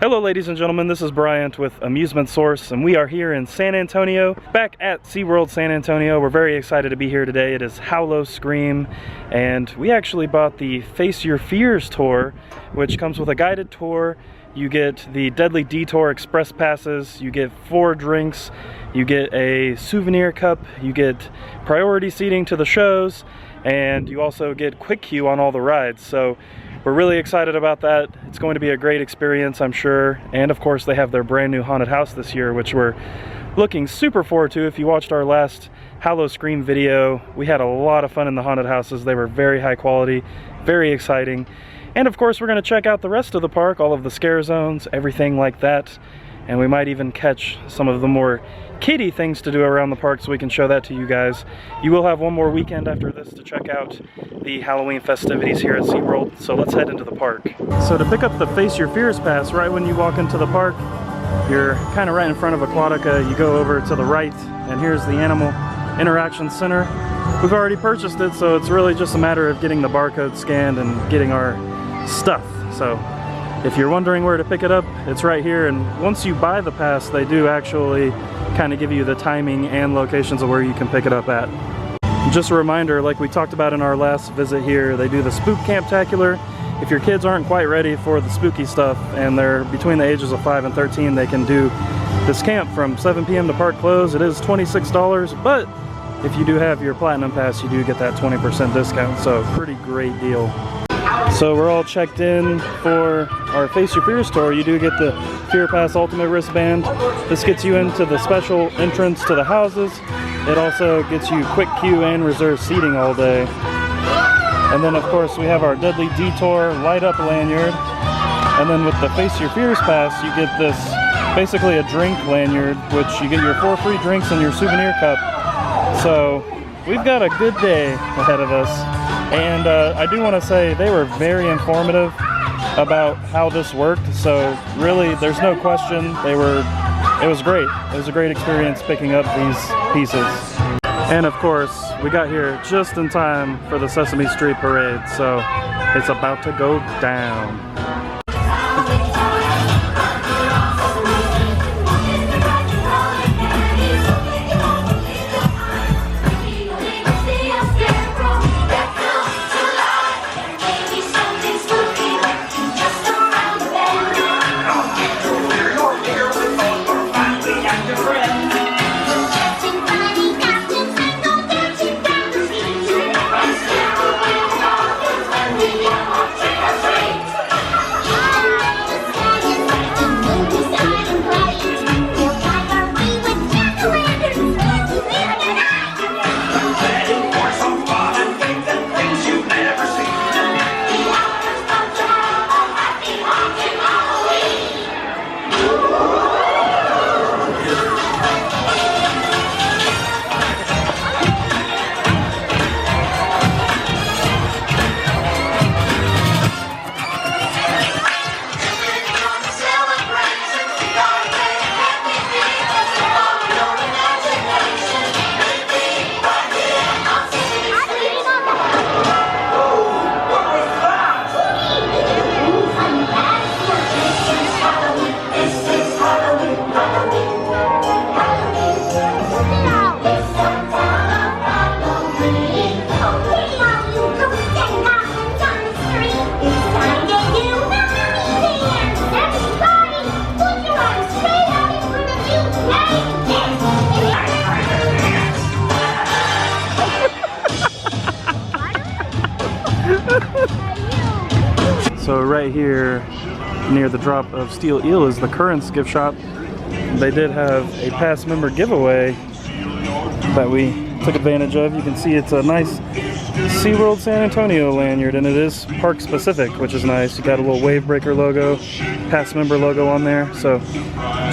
Hello ladies and gentlemen, this is Bryant with Amusement Source, and we are here in San Antonio, back at SeaWorld San Antonio. We're very excited to be here today. It is Howl-o-Scream, and we actually bought the Face Your Fears tour, which comes with a guided tour. You get the Deadly Detour Express passes, you get 4 drinks, you get a Souvenir Cup, you get priority seating to the shows, and you also get quick queue on all the rides. So we're really excited about that. It's going to be a great experience, I'm sure. And of course, they have their brand new haunted house this year, which we're looking super forward to. If you watched our last Howl-o-Scream video, we had a lot of fun in the haunted houses. They were very high quality, very exciting. And of course, we're going to check out the rest of the park, all of the scare zones, everything like that. And we might even catch some of the more kiddie things to do around the park so we can show that to you guys. You will have one more weekend after this to check out the Halloween festivities here at SeaWorld, so let's head into the park. So to pick up the Face Your Fears pass, right when you walk into the park, you're kind of right in front of Aquatica. You go over to the right, and here's the Animal Interaction Center. We've already purchased it, so it's really just a matter of getting the barcode scanned and getting our stuff. So if you're wondering where to pick it up, it's right here, and once you buy the pass, they do actually kind of give you the timing and locations of where you can pick it up at. Just a reminder, like we talked about in our last visit here, they do the Spook Camptacular. If your kids aren't quite ready for the spooky stuff and they're between the ages of 5 and 13, they can do this camp from 7 p.m. to park close. It is $26, but if you do have your Platinum Pass, you do get that 20% discount, so pretty great deal. So we're all checked in for our Face Your Fears tour. You do get the Fear Pass Ultimate wristband. This gets you into the special entrance to the houses. It also gets you quick queue and reserved seating all day. And then of course we have our Deadly Detour light up lanyard. And then with the Face Your Fears Pass, you get this basically a drink lanyard, which you get your 4 free drinks and your Souvenir Cup. So we've got a good day ahead of us. And I do want to say they were very informative about how this worked, so really there's no question it was great. It was a great experience picking up these pieces. And of course, we got here just in time for the Sesame Street Parade, so it's about to go down. So right here near the drop of Steel Eel is the Currents gift shop. They did have a past member giveaway that we took advantage of. You can see it's a nice SeaWorld San Antonio lanyard, and it is park specific, which is nice. You got a little wave breaker logo, past member logo on there, so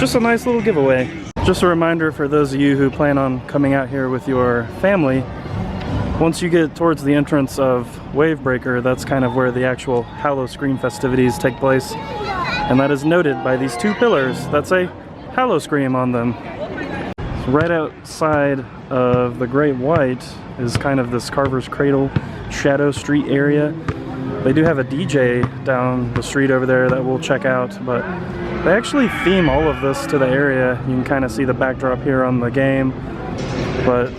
just a nice little giveaway. Just a reminder for those of you who plan on coming out here with your family, once you get towards the entrance of Wavebreaker, that's kind of where the actual Howl-o-Scream festivities take place. And that is noted by these 2 pillars that say Howl-o-Scream on them. So right outside of the Great White is kind of this Carvers Cradle Shadow Street area. They do have a DJ down the street over there that we'll check out, but they actually theme all of this to the area. You can kind of see the backdrop here on the game, but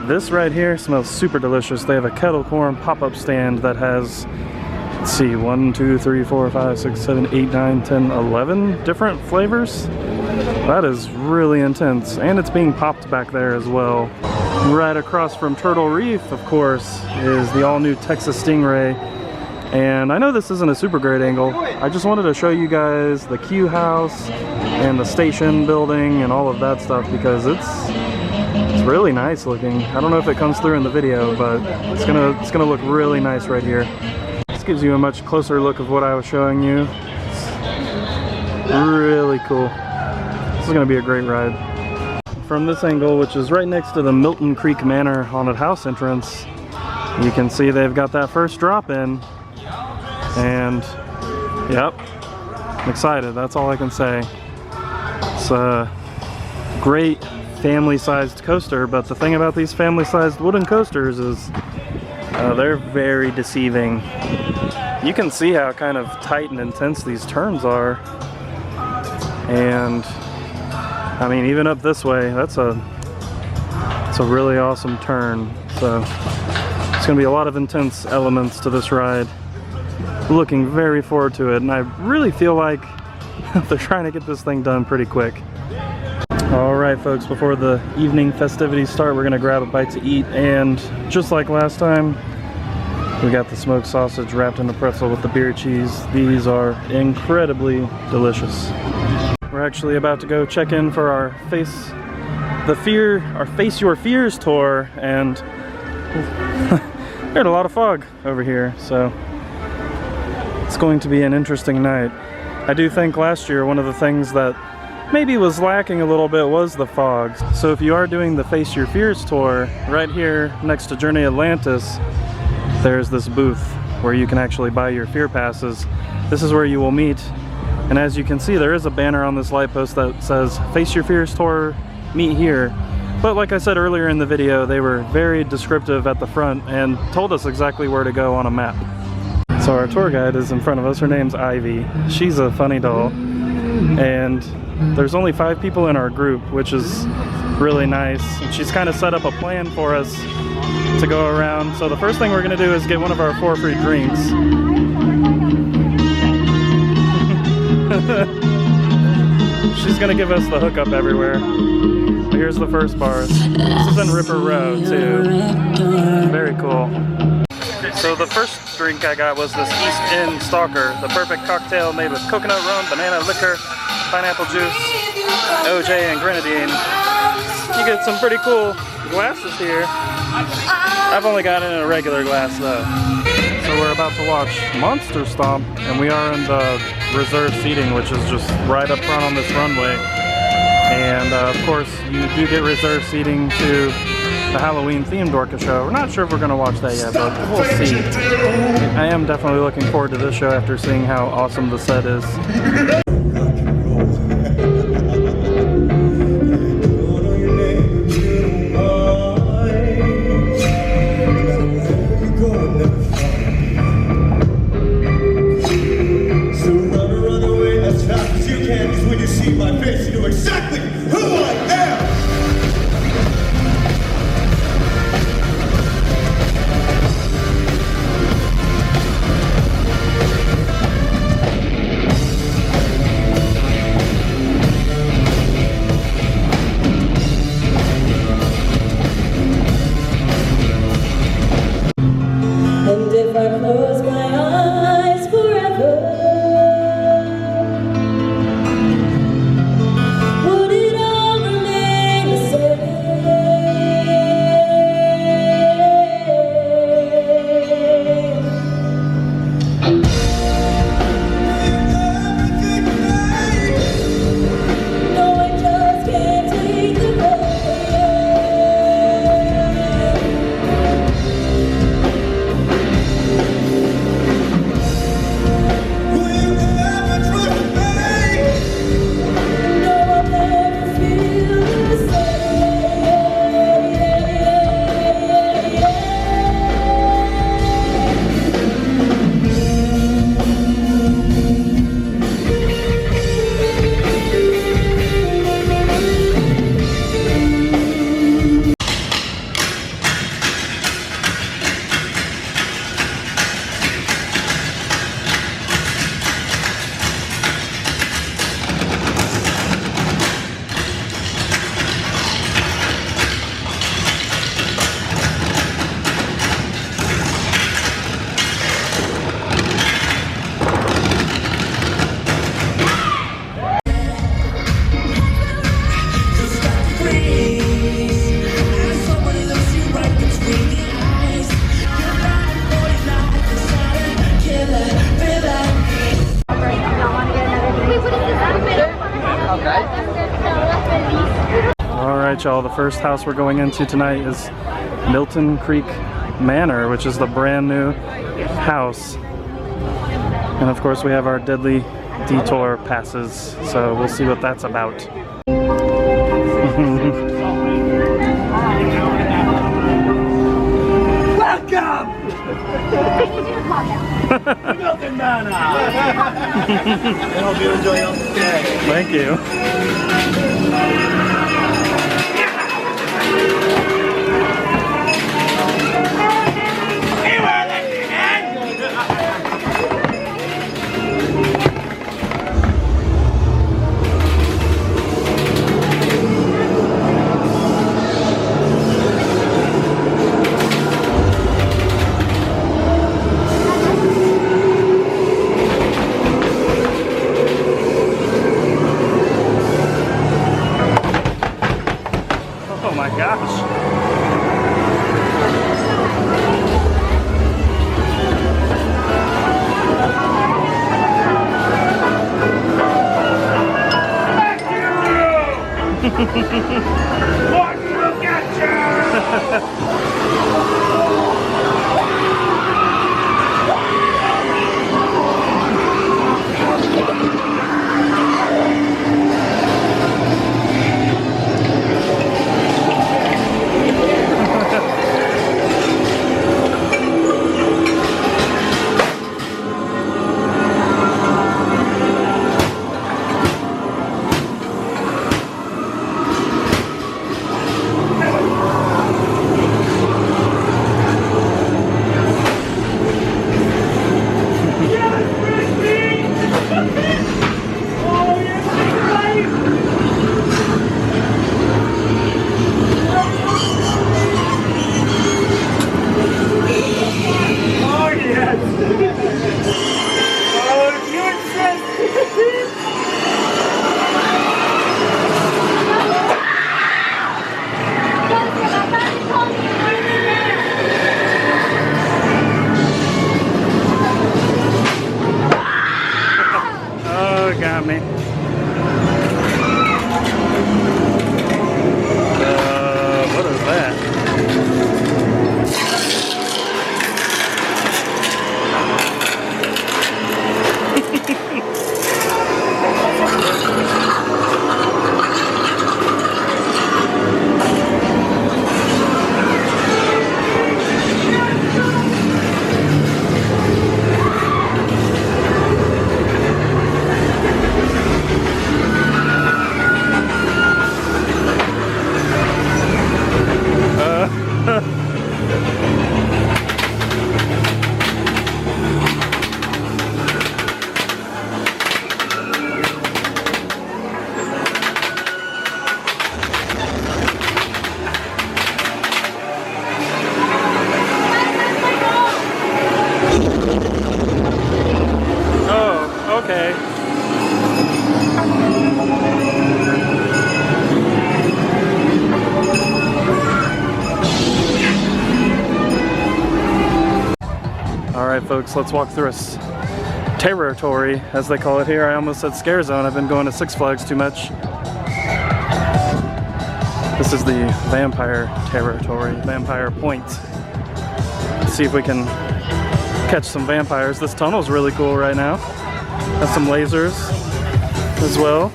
this right here smells super delicious. They have a kettle corn pop-up stand that has, let's see, 1, 2, 3, 4, 5, 6, 7, 8, 9, 10, 11 different flavors. That is really intense, and it's being popped back there as well. Right across from Turtle Reef, of course, is the all-new Texas Stingray. And I know this isn't a super great angle. I just wanted to show you guys the Q house and the station building and all of that stuff because it's really nice looking. I don't know if it comes through in the video, but it's gonna look really nice right here. This gives you a much closer look of what I was showing you. It's really cool. This is gonna be a great ride. From this angle, which is right next to the Milton Creek Manor haunted house entrance, you can see they've got that first drop in. And yep, I'm excited, that's all I can say. It's a great family-sized coaster, but the thing about these family-sized wooden coasters is they're very deceiving. You can see how kind of tight and intense these turns are. And I mean, even up this way, it's a really awesome turn. So it's gonna be a lot of intense elements to this ride. Looking very forward to it, and I really feel like they're trying to get this thing done pretty quick. Alright folks, before the evening festivities start, we're gonna grab a bite to eat, and just like last time, we got the smoked sausage wrapped in a pretzel with the beer cheese. These are incredibly delicious. We're actually about to go check in for our Face Your Fears tour, and there's a lot of fog over here, so it's going to be an interesting night. I do think last year one of the things that maybe was lacking a little bit was the fog. So if you are doing the Face Your Fears tour, right here next to Journey Atlantis, there's this booth where you can actually buy your fear passes. This is where you will meet, and as you can see, there is a banner on this light post that says Face Your Fears tour, meet here. But like I said earlier in the video, they were very descriptive at the front and told us exactly where to go on a map. So our tour guide is in front of us. Her name's Ivy. She's a funny doll, and there's only 5 people in our group, which is really nice. And she's kind of set up a plan for us to go around. So the first thing we're gonna do is get one of our 4 free drinks. She's gonna give us the hookup everywhere. Here's the first bar. This is in Ripper Row too. Very cool. So the first drink I got was this East End Stalker, the perfect cocktail made with coconut rum, banana liquor, pineapple juice, OJ, and grenadine. You get some pretty cool glasses here. I've only got it in a regular glass though. So we're about to watch Monster Stomp, and we are in the reserved seating, which is just right up front on this runway. And of course, you do get reserved seating to the Halloween themed Orca show. We're not sure if we're going to watch that yet, but we'll see. I am definitely looking forward to this show after seeing how awesome the set is. right, y'all, the first house we're going into tonight is Milton Creek Manor, which is the brand new house. And of course we have our deadly detour passes, so we'll see what that's about. Welcome! Milton Manor! I hope you enjoy your stay. Thank you. Oh my gosh. What will get Got me. What is that? Oh, okay. Alright folks, let's walk through a territory, as they call it here. I almost said scare zone. I've been going to Six Flags too much. This is the vampire territory, vampire point. Let's see if we can catch some vampires. This tunnel's really cool right now. Has some lasers as well.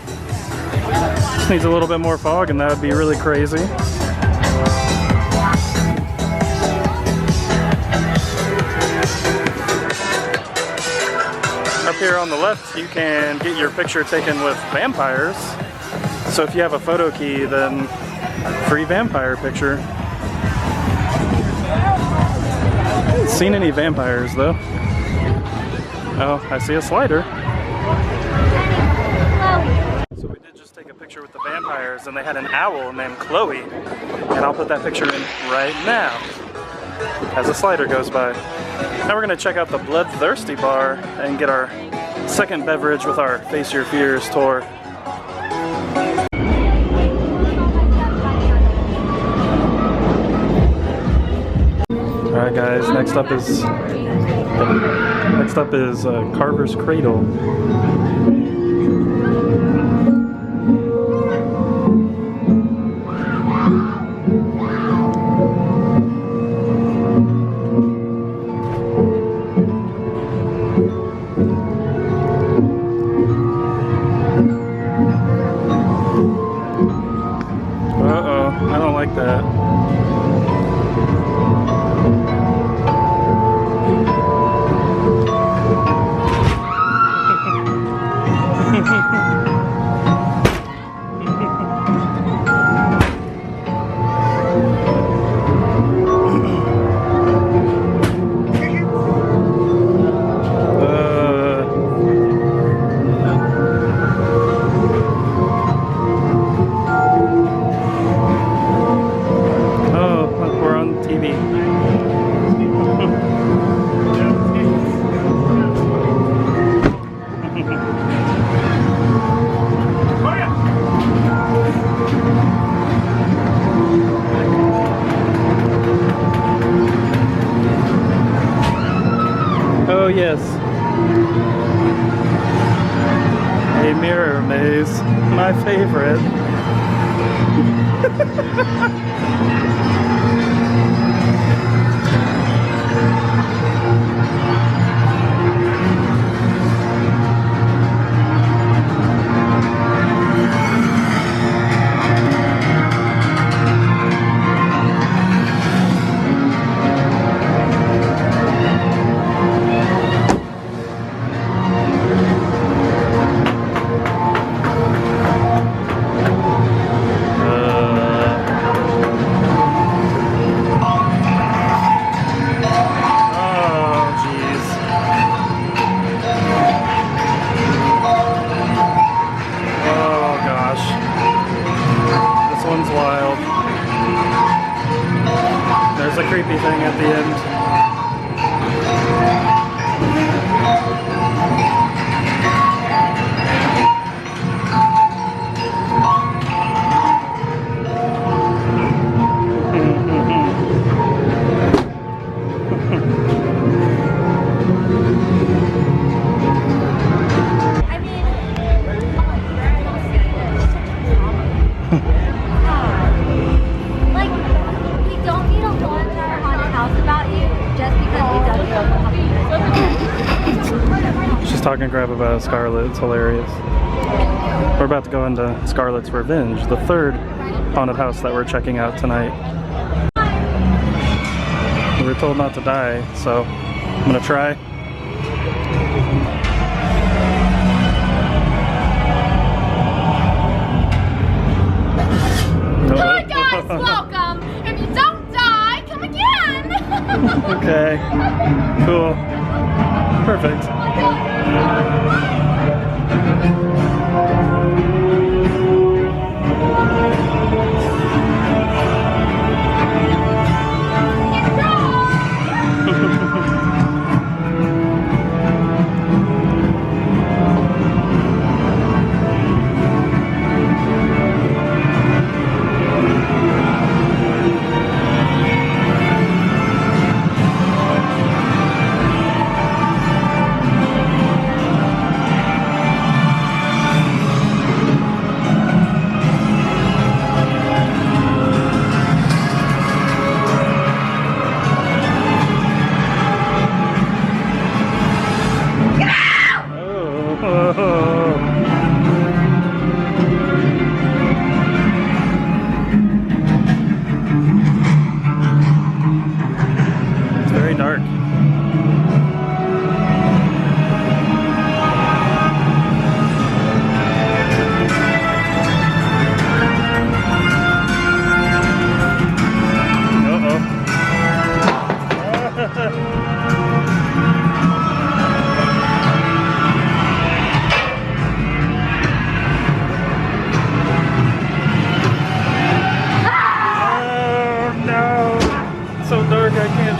Just needs a little bit more fog and that would be really crazy. Up here on the left, you can get your picture taken with vampires. So if you have a photo key, then free vampire picture. Haven't seen any vampires though. Oh, I see a slider. So we did just take a picture with the vampires and they had an owl named Chloe. And I'll put that picture in right now as the slider goes by. Now we're gonna check out the Bloodthirsty bar and get our second beverage with our Face Your Fears tour. Alright guys, next up is Carvers Cradle. Oh yes. A mirror maze. My favorite. There's a creepy thing at the end. Talking crap about Scarlet, it's hilarious. We're about to go into Scarlet's Revenge, the third haunted house that we're checking out tonight. We were told not to die, so I'm gonna try. Hi guys, welcome! If you don't die, come again! Okay, cool. Perfect.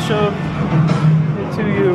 Shove it to you.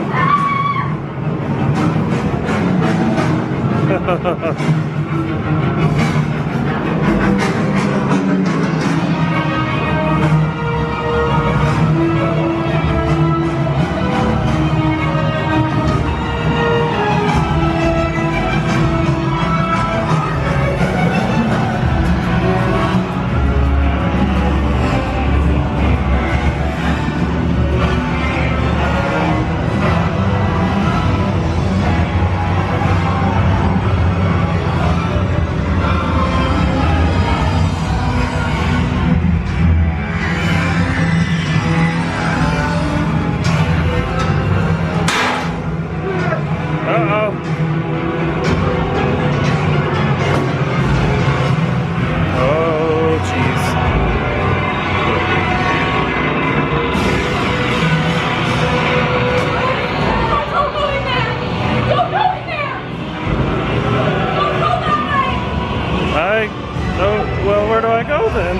Milton.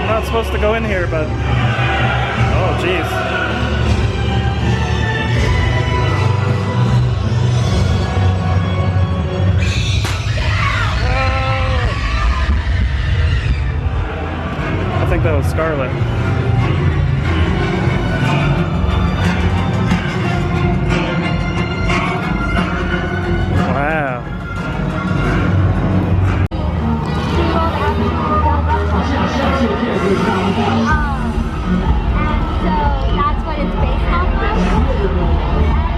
We're not supposed to go in here, but oh jeez. I think that was Scarlet. Wow. So that's what it's based off of. And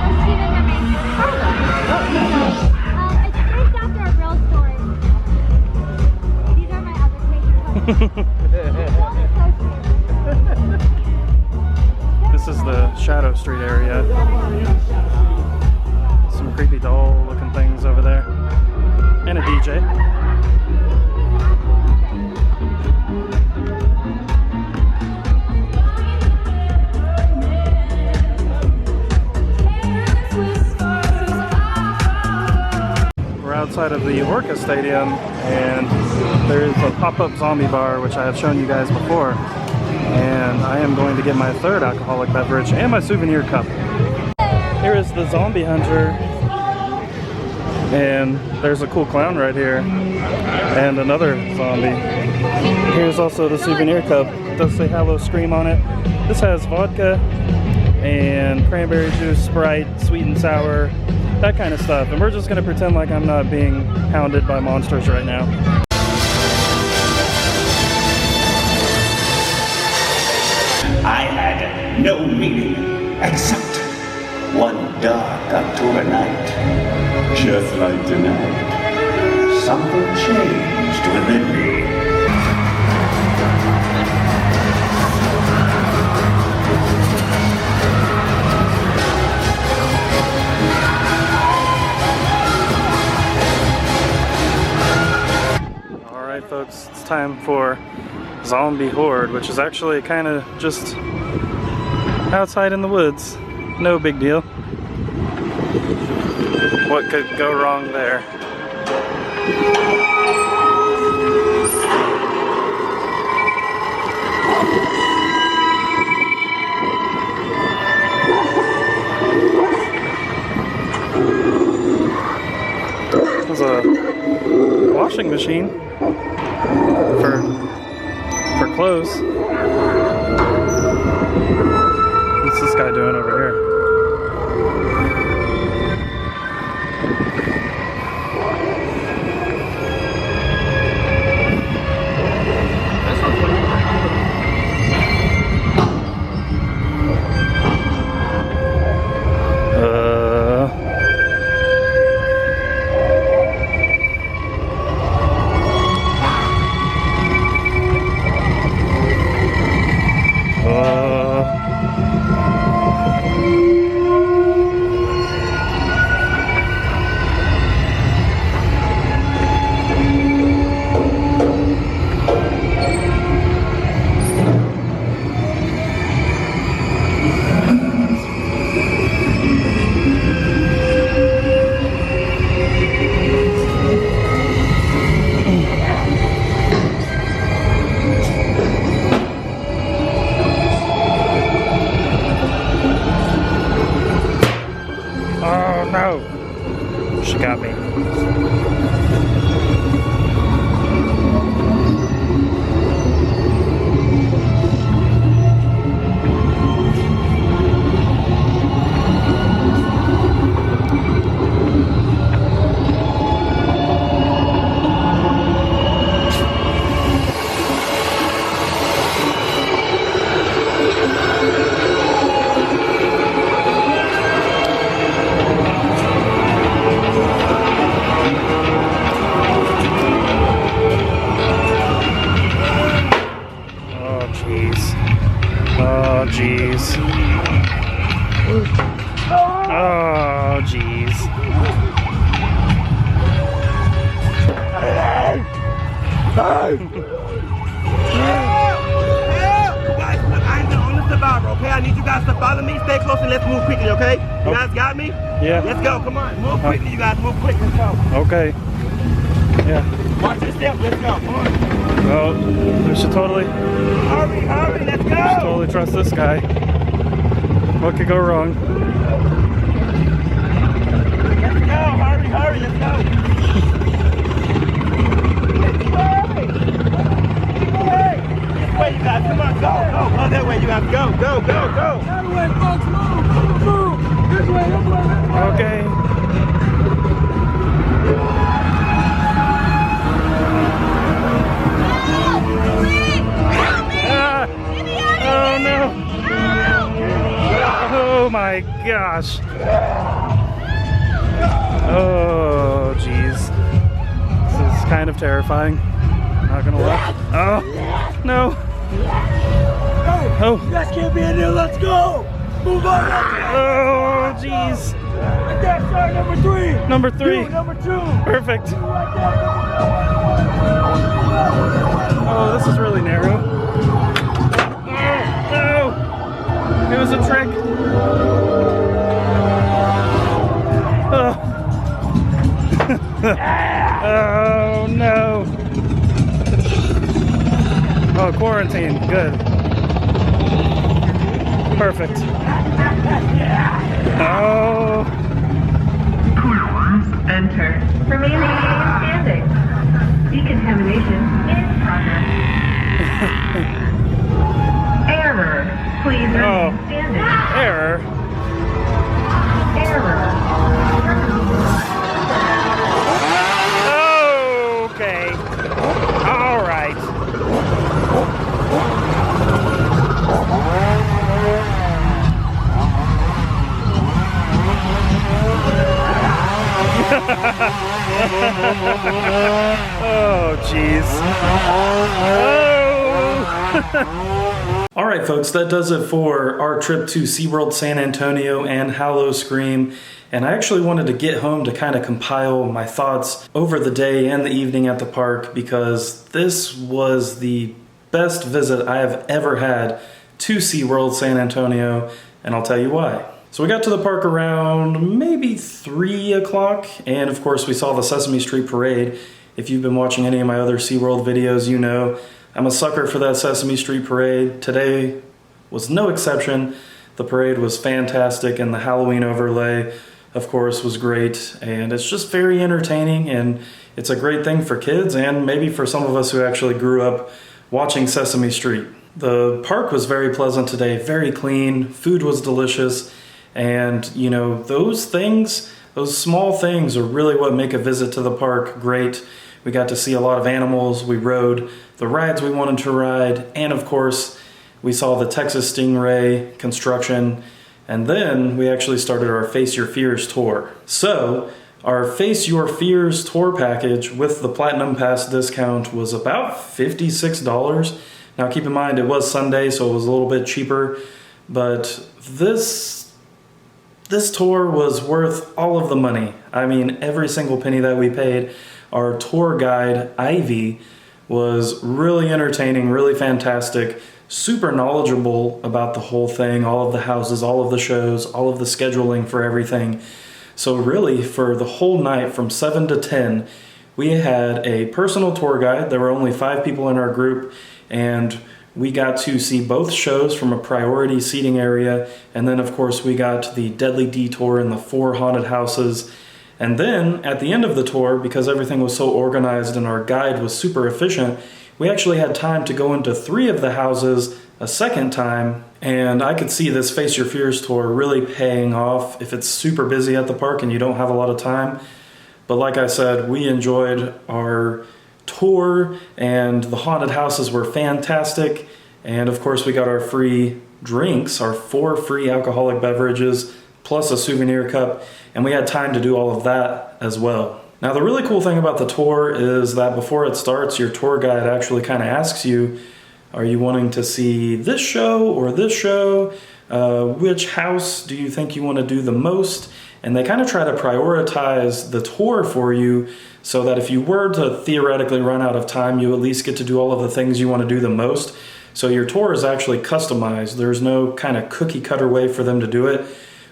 let's see the remains of Scarlet. It's based after a real story. These are my other pages. This is the Shadow Street area. Some creepy doll looking things over there. And a DJ. We're outside of the Orca Stadium and there's a pop-up zombie bar which I have shown you guys before. And I am going to get my third alcoholic beverage and my souvenir cup. Here is the zombie hunter. And there's a cool clown right here. And another zombie. Here's also the souvenir cup. It does say Howl-o-Scream on it. This has vodka and cranberry juice, Sprite, sweet and sour, that kind of stuff. And we're just going to pretend like I'm not being hounded by monsters right now. I had no meaning except one dark October night. Just like tonight, something changed within me. Alright folks, it's time for Zombie Horde, which is actually kind of just outside in the woods. No big deal. What could go wrong there? There's a washing machine for clothes. What's this guy doing over here? She got me. Oh, jeez. Oh, jeez. Guys, look, I'm the only survivor, okay? I need you guys to follow me, stay close, and let's move quickly, okay? You guys got me? Yeah. Let's go, come on. Move quickly, you guys. Move quick, let's go. Okay. Yeah. Watch your step, let's go. Come on. Oh, we should totally, Hurry, let's go. totally trust this guy. What could go wrong? Let's go, hurry, let's go. This way, you guys, come on, go. Oh, that way, you guys, go. That way, folks, move. This way. Okay. Ah! Oh no! Oh my gosh! Oh jeez. This is kind of terrifying. Not gonna lie. Oh no! Oh! You guys can't be in there, let's go. Move on. Oh jeez! Right there, sir, number 3. Number 3. You, number 2. Perfect. Right there. Oh, this is really narrow. Oh, no! It was a trick. Oh, oh no. Oh, quarantine. Good. Perfect. Oh. Enter. Remaining standing. Decontamination in progress. Error. Please remain standing. Error. Error. Okay. All right. Oh, jeez. Oh. All right, folks, that does it for our trip to SeaWorld San Antonio and Howl-o-Scream. And I actually wanted to get home to kind of compile my thoughts over the day and the evening at the park, because this was the best visit I have ever had to SeaWorld San Antonio, and I'll tell you why. So we got to the park around maybe 3 o'clock, and of course we saw the Sesame Street Parade. If you've been watching any of my other SeaWorld videos, you know I'm a sucker for that Sesame Street Parade. Today was no exception. The parade was fantastic, and the Halloween overlay, of course, was great, and it's just very entertaining, and it's a great thing for kids and maybe for some of us who actually grew up watching Sesame Street. The park was very pleasant today, very clean, food was delicious, and you know, those things, those small things are really what make a visit to the park great. We got to see a lot of animals, we rode the rides we wanted to ride, and of course, we saw the Texas Stingray construction, and then we actually started our Face Your Fears tour. So, our Face Your Fears tour package with the Platinum Pass discount was about $56. Now keep in mind it was Sunday, so it was a little bit cheaper, but this tour was worth all of the money. I mean, every single penny that we paid. Our tour guide, Ivy, was really entertaining, really fantastic, super knowledgeable about the whole thing, all of the houses, all of the shows, all of the scheduling for everything. So really, for the whole night from 7 to 10, we had a personal tour guide. There were only 5 people in our group, and we got to see both shows from a priority seating area, and then of course we got the Deadly Detour and the 4 haunted houses. And then at the end of the tour, because everything was so organized and our guide was super efficient, we actually had time to go into 3 of the houses a second time, and I could see this Face Your Fears tour really paying off if it's super busy at the park and you don't have a lot of time. But like I said, we enjoyed our tour, and the haunted houses were fantastic, and of course we got our free drinks, our 4 free alcoholic beverages, plus a souvenir cup, and we had time to do all of that as well. Now the really cool thing about the tour is that before it starts, your tour guide actually kind of asks you, are you wanting to see this show or this show? Which house do you think you want to do the most? And they kind of try to prioritize the tour for you so that if you were to theoretically run out of time, you at least get to do all of the things you want to do the most. So your tour is actually customized. There's no kind of cookie cutter way for them to do it,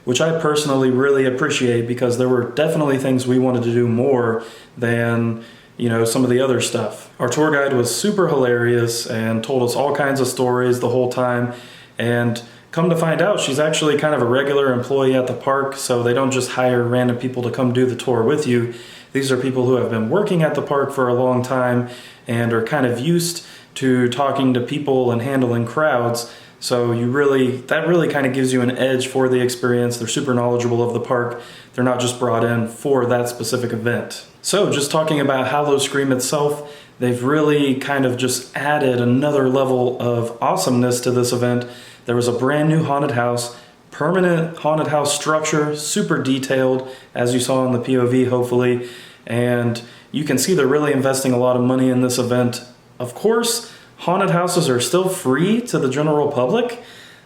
which I personally really appreciate, because there were definitely things we wanted to do more than, you know, some of the other stuff. Our tour guide was super hilarious and told us all kinds of stories the whole time. And come to find out, she's actually kind of a regular employee at the park, so they don't just hire random people to come do the tour with you. These are people who have been working at the park for a long time and are kind of used to talking to people and handling crowds. So that really kind of gives you an edge for the experience. They're super knowledgeable of the park. They're not just brought in for that specific event. So just talking about Howl-o-Scream itself, they've really kind of just added another level of awesomeness to this event. There was a brand new haunted house, permanent haunted house structure, super detailed, as you saw in the POV hopefully, and you can see they're really investing a lot of money in this event. Of course, haunted houses are still free to the general public.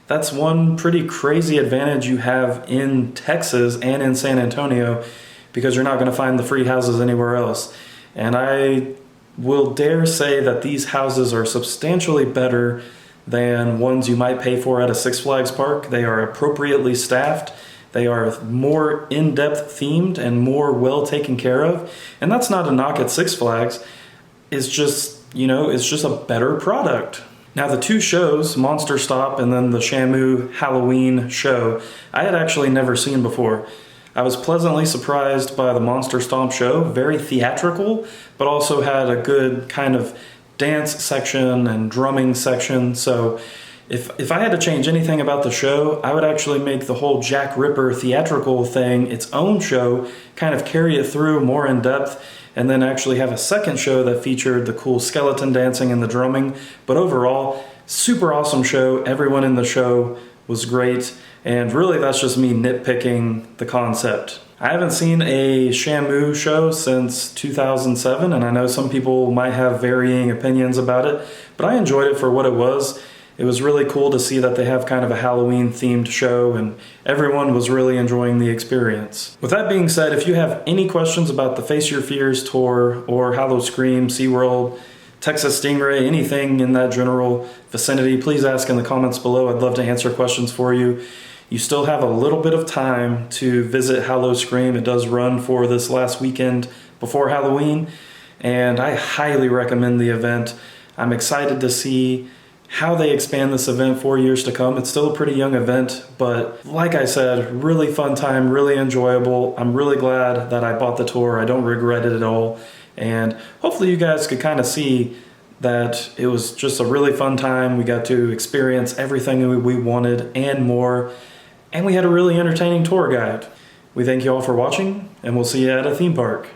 That's one pretty crazy advantage you have in Texas and in San Antonio, because you're not going to find the free houses anywhere else. And I will dare say that these houses are substantially better than ones you might pay for at a Six Flags park. They are appropriately staffed. They are more in-depth themed and more well taken care of. And that's not a knock at Six Flags. It's just, you know, it's just a better product. Now the two shows, Monster Stop and then the Shamu Halloween show, I had actually never seen before. I was pleasantly surprised by the Monster Stomp show, very theatrical, but also had a good kind of dance section and drumming section. So if I had to change anything about the show, I would actually make the whole Jack Ripper theatrical thing its own show, kind of carry it through more in depth, and then actually have a second show that featured the cool skeleton dancing and the drumming. But overall, super awesome show. Everyone in the show was great, and really that's just me nitpicking the concept. I haven't seen a Shamu show since 2007, and I know some people might have varying opinions about it, but I enjoyed it for what it was. It was really cool to see that they have kind of a Halloween themed show, and everyone was really enjoying the experience. With that being said, if you have any questions about the Face Your Fears tour or Howl-o-Scream, SeaWorld, Texas Stingray, anything in that general vicinity, please ask in the comments below. I'd love to answer questions for you. You still have a little bit of time to visit Howl-o-Scream. It does run for this last weekend before Halloween, and I highly recommend the event. I'm excited to see how they expand this event for years to come. It's still a pretty young event, but like I said, really fun time, really enjoyable. I'm really glad that I bought the tour. I don't regret it at all. And hopefully you guys could kind of see that it was just a really fun time. We got to experience everything we wanted and more. And we had a really entertaining tour guide. We thank you all for watching, and we'll see you at a theme park.